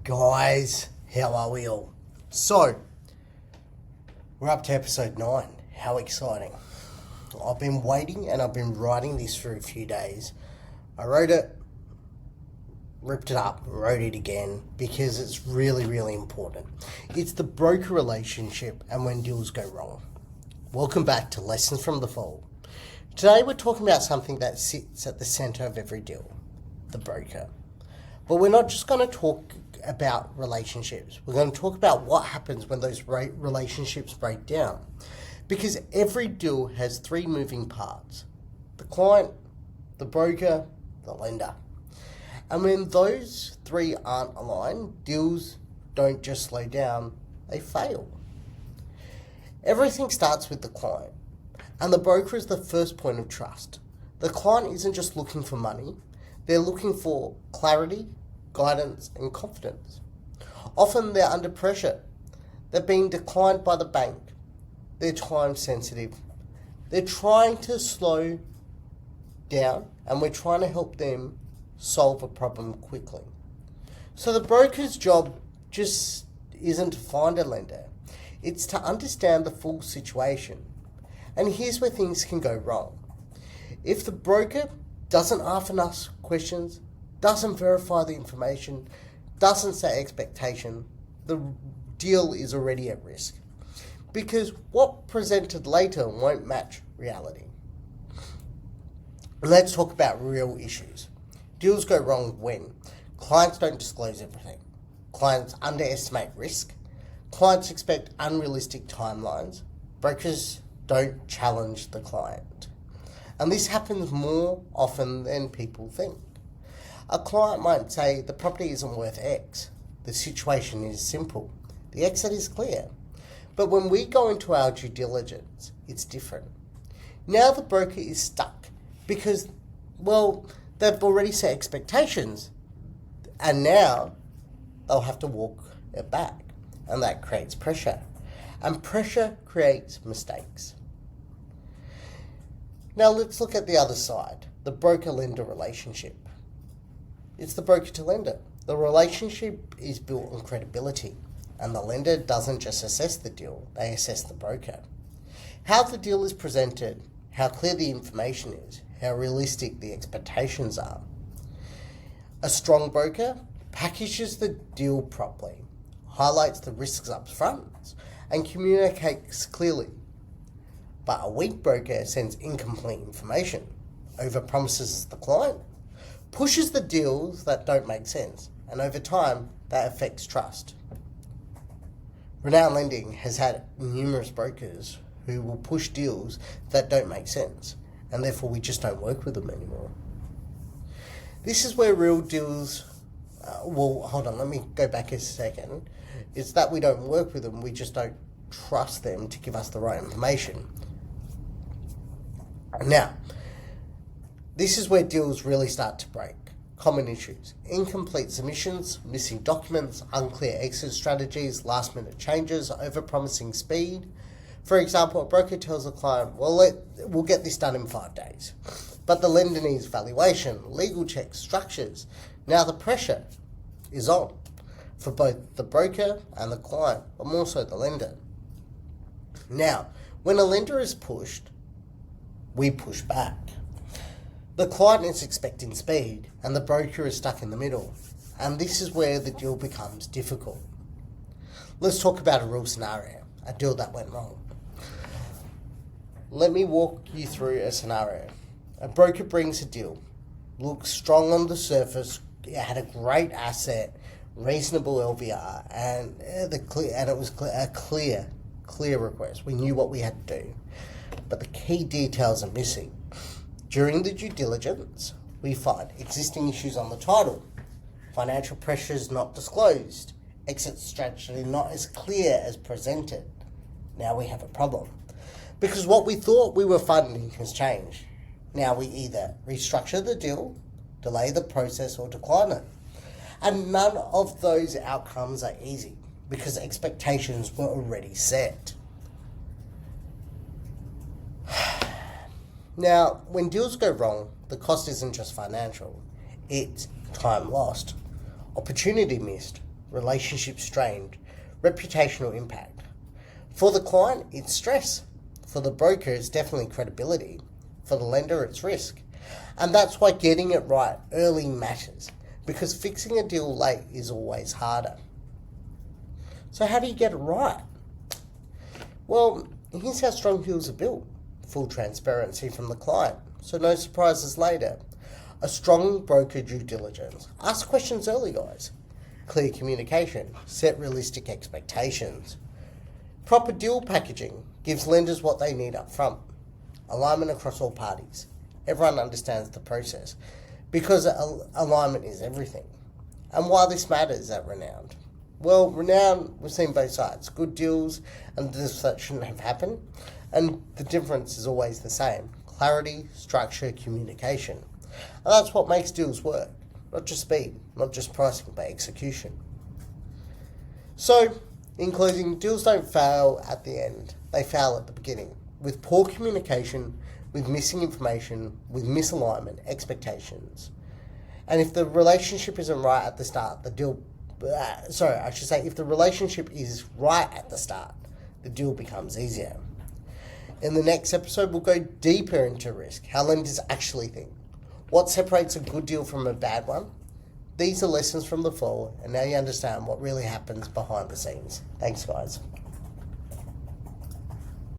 Guys, how are we all? So, we're up to episode 9. How exciting. I've been waiting and I've been writing this for a few days. I wrote it, ripped it up, wrote it again because it's really, really important. It's the broker relationship and when deals go wrong. Welcome back to Lessons from the Fall. Today we're talking about something that sits at the centre of every deal, the broker. But we're not just going to talk about relationships. We're going to talk about what happens when those relationships break down. Because every deal has 3 moving parts: the client, the broker, the lender. And when those 3 aren't aligned, deals don't just slow down, they fail. Everything starts with the client. And the broker is the first point of trust. The client isn't just looking for money, they're looking for clarity, guidance and confidence. Often they're under pressure. They're being declined by the bank. They're time sensitive. They're trying to slow down and we're trying to help them solve a problem quickly. So the broker's job just isn't to find a lender. It's to understand the full situation. And here's where things can go wrong. If the broker doesn't often ask questions, doesn't verify the information, doesn't set expectation, the deal is already at risk. Because what presented later won't match reality. Let's talk about real issues. Deals go wrong when clients don't disclose everything. Clients underestimate risk. Clients expect unrealistic timelines. Brokers don't challenge the client. And this happens more often than people think. A client might say the property isn't worth X. The situation is simple. The exit is clear. But when we go into our due diligence, it's different. Now the broker is stuck because, they've already set expectations and now they'll have to walk it back. And that creates pressure. And pressure creates mistakes. Now let's look at the other side, the broker-lender relationship. It's the broker to lender. The relationship is built on credibility, and the lender doesn't just assess the deal, they assess the broker. How the deal is presented, how clear the information is, how realistic the expectations are. A strong broker packages the deal properly, highlights the risks up front, and communicates clearly. But a weak broker sends incomplete information, overpromises the client, pushes the deals that don't make sense, and over time, that affects trust. Renown Lending has had numerous brokers who will push deals that don't make sense, and therefore we just don't work with them anymore. This is where real deals, let me go back a second. It's that we don't work with them, we just don't trust them to give us the right information. Now, this is where deals really start to break. Common issues: incomplete submissions, missing documents, unclear exit strategies, last-minute changes, overpromising speed. For example, a broker tells a client, we'll get this done in 5 days. But the lender needs valuation, legal checks, structures. Now the pressure is on for both the broker and the client, but more so the lender. Now, when a lender is pushed, we push back. The client is expecting speed and the broker is stuck in the middle. And this is where the deal becomes difficult. Let's talk about a real scenario, a deal that went wrong. Let me walk you through a scenario. A broker brings a deal, looks strong on the surface, it had a great asset, reasonable LVR, and it was a clear request. We knew what we had to do. But the key details are missing. During the due diligence, we find existing issues on the title, financial pressures not disclosed, exit strategy not as clear as presented. Now we have a problem. Because what we thought we were funding has changed. Now we either restructure the deal, delay the process, or decline it. And none of those outcomes are easy because expectations were already set. Now, when deals go wrong, the cost isn't just financial, it's time lost, opportunity missed, relationship strained, reputational impact. For the client, it's stress. For the broker, it's definitely credibility. For the lender, it's risk. And that's why getting it right early matters, because fixing a deal late is always harder. So how do you get it right? Well, here's how strong deals are built. Full transparency from the client, so no surprises later. A strong broker due diligence. Ask questions early, guys. Clear communication. Set realistic expectations. Proper deal packaging gives lenders what they need up front. Alignment across all parties. Everyone understands the process, because alignment is everything. And why this matters at Renown? Well, Renown, we've seen both sides. Good deals and deals that shouldn't have happened. And the difference is always the same. Clarity, structure, communication. And that's what makes deals work. Not just speed, not just pricing, but execution. So, in closing, deals don't fail at the end. They fail at the beginning. With poor communication, with missing information, with misalignment, expectations. And if the relationship isn't right at the start, if the relationship is right at the start, the deal becomes easier. In the next episode, we'll go deeper into risk, how lenders actually think. What separates a good deal from a bad one? These are lessons from the fall, and now you understand what really happens behind the scenes. Thanks, guys.